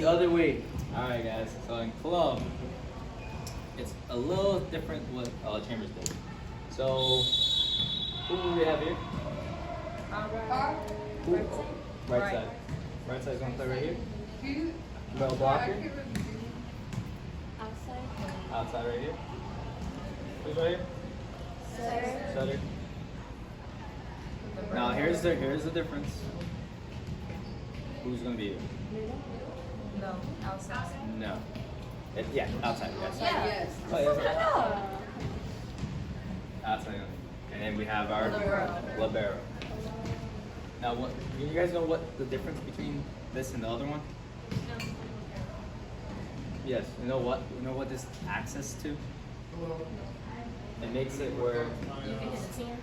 The other way. Alright guys, so in club, it's a little different what Chambers did. So, who do we have here? Who? Right side. Right side's gonna play right here. Bell blocker. Outside right here. Who's right here? Setter. Now here's the difference. Who's gonna be here? No, outside. No. Yeah, outside. Yes. Yes. Oh, yes. Outside. And then we have our libero. Now, what? Do you guys know what the difference between this and the other one? No. Yes. You know what? You know what this access to? It makes it where. You can hit the 10.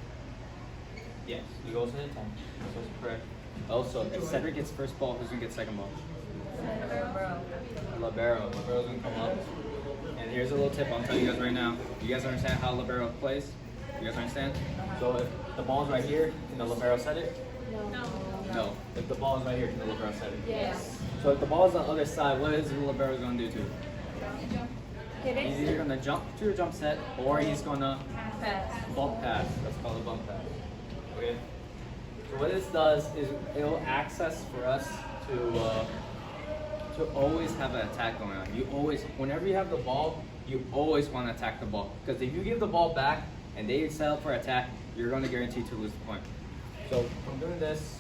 Yes. You go to the 10. So it's correct. Also, if Cedric gets first ball, who's gonna get second ball? Libero. Libero's gonna come up. And here's a little tip I'm telling you guys right now. You guys understand how libero plays? You guys understand? So if the ball's right here, can the libero set it? No. No. If the ball is right here, can the libero set it? Yes. So if the ball is on the other side, what is the libero going to do to it? He's either going to jump to a jump set, or he's going to bump pass. That's called a bump pass. Okay? So what this does is it'll access for us to always have an attack going on. You always, whenever you have the ball, you always want to attack the ball. Because if you give the ball back and they set up for attack, you're going to guarantee to lose the point. So from doing this,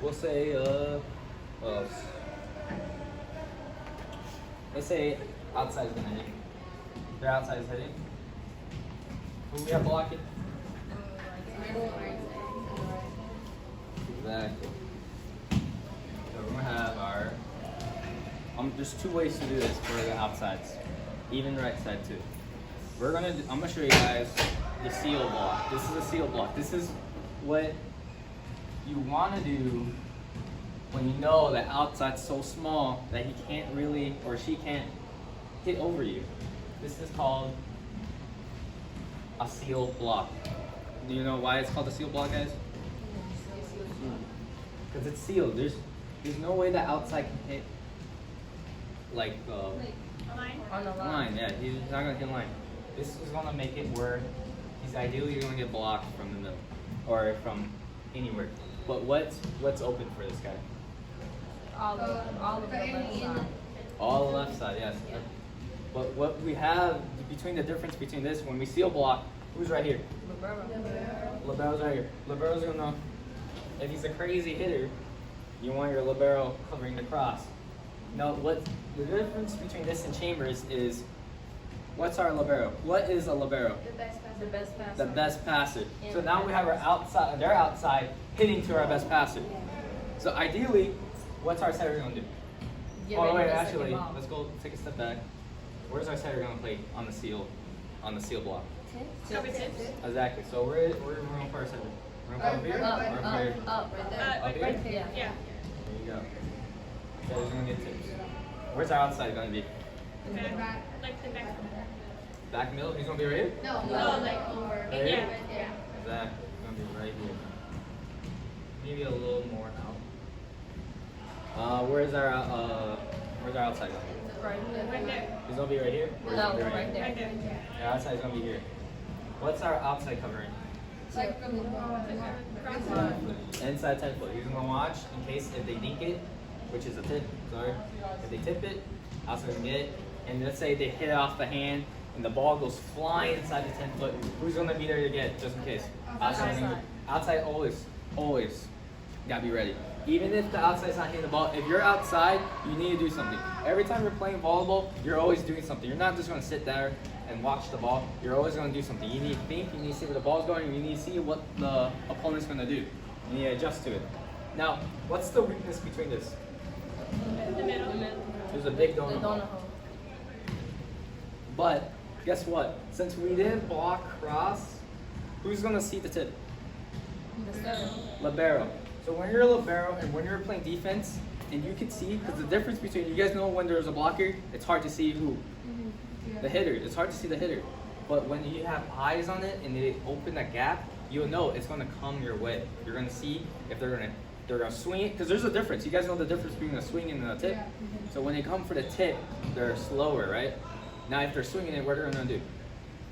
we'll say, what else? Let's say outside is gonna hit. Their outside is hitting. Who we have blocking? Exactly. So we're gonna have our. There's two ways to do this for the outsides, even right side too. I'm gonna show you guys the seal block. This is a seal block. This is what you want to do when you know that outside's so small that he can't really, or she can't hit over you. This is called a seal block. Do you know why it's called a seal block, guys? Because it's sealed. There's no way that outside can hit like a line? On the line. Yeah, he's not gonna hit line. This is gonna make it where he's ideally gonna get blocked from the middle or from anywhere. But what's open for this guy? All of the left side. All the left side, yes. But what we have between the difference between this, when we seal block, who's right here? Libero's right here. Libero's gonna, if he's a crazy hitter, you want your libero covering the cross. Now, what the difference between this and Chambers is, what's our libero? What is a libero? The best passer. The best passer. So now we have our outside, their outside hitting to our best passer. So ideally, what's our setter gonna do? Oh wait, actually, let's go take a step back. Where's our setter gonna play on the seal block? Exactly. So we're going for our setter. We're gonna play here. Up, right there. Up here? Right there. Yeah. There you go. Setter's gonna get tips. Where's our outside gonna be? Back, like the back. Back middle? He's gonna be right here? No, like over. Right here? Yeah. Exactly. He's gonna be right here. Maybe a little more out. Where's our outside going? Right there. He's gonna be right here? Or is he No, gonna be right there. Right there. The outside's gonna be here. What's our outside covering? Like from the Inside 10 foot. He's gonna watch in case if they dink it, which is a tip, sorry. If they tip it, outside's gonna get it. And let's say they hit it off the hand and the ball goes flying inside the 10 foot. Who's gonna be there to get it, just in case? Outside always gotta be ready. Even if the outside's not hitting the ball, if you're outside, you need to do something. Every time you're playing volleyball, you're always doing something. You're not just gonna sit there and watch the ball. You're always gonna do something. You need to think, you need to see where the ball's going, you need to see what the opponent's gonna do. You need to adjust to it. Now, what's the weakness between this? The middle. There's a big donut hole. But guess what? Since we didn't block cross, who's gonna see the tip? Libero. So when you're a libero and when you're playing defense, and you can see, because the difference between, you guys know when there's a blocker, it's hard to see who? The hitter. It's hard to see the hitter. But when you have eyes on it and they open that gap, you'll know it's going to come your way. You're going to see if they're going to they're gonna swing it because there's a difference. You guys know the difference between a swing and a tip. Yeah. So when they come for the tip, they're slower, right? Now if they're swinging it, what are they gonna do?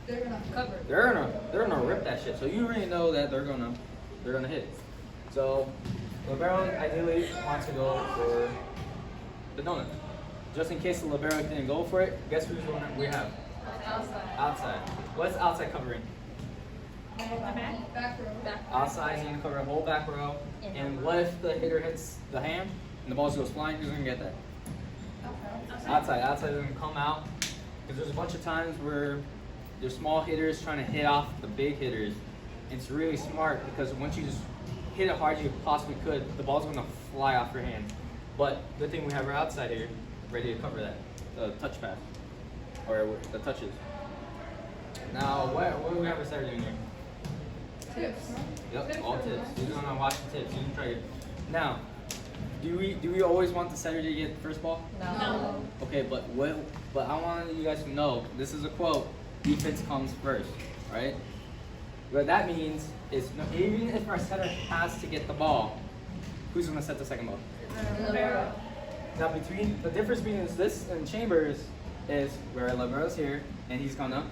They're gonna cover. They're gonna rip that shit. So you already know that they're gonna hit. So libero ideally wants to go for the donut. Just in case the libero didn't go for it, guess who's going we have? Outside. Outside. What's outside covering? The back. Back row. Outside is gonna cover a whole back row. And what if the hitter hits the hand and the ball goes flying? Who's gonna get that? Outside. Outside is gonna come out. Because there's a bunch of times where there's small hitters trying to hit off the big hitters. It's really smart because once you just hit it hard as you possibly could, the ball's gonna fly off your hand. But good thing we have our outside here ready to cover that, the touch pass, or the touches. Now, what do we have our setter doing here? Tips. Yep, all tips. You're gonna watch the tips. You can try it. Now, do we always want the setter to get the first ball? No. Okay, but I want you guys to know, this is a quote, defense comes first, right? What that means is even if our setter has to get the ball, who's gonna set the second ball? Libero. Now the difference between this and Chambers is where Libero's here and he's gonna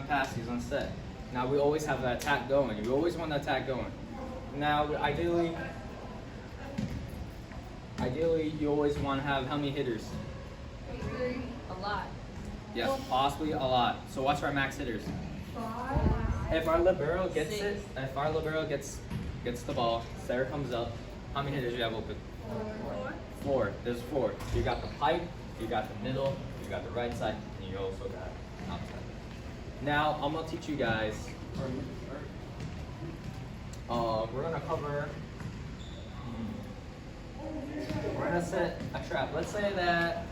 pass, he's gonna set. Now we always have that attack going. We always want the attack going. Now ideally you always want to have how many hitters? A lot. Yes, possibly a lot. So watch our max hitters. If our libero gets it, if our libero gets the ball, setter comes up, how many hitters do you have open? 4. There's 4. You got the pipe, you got the middle, you got the right side, and you also got outside. Now I'm gonna teach you guys. We're gonna cover. We're gonna set a trap. Let's say that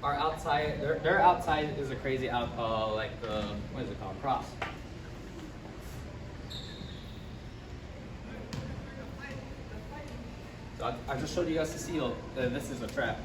our outside, their outside is a crazy out, like the, what is it called, cross. So I just showed you guys the seal. This is a trap.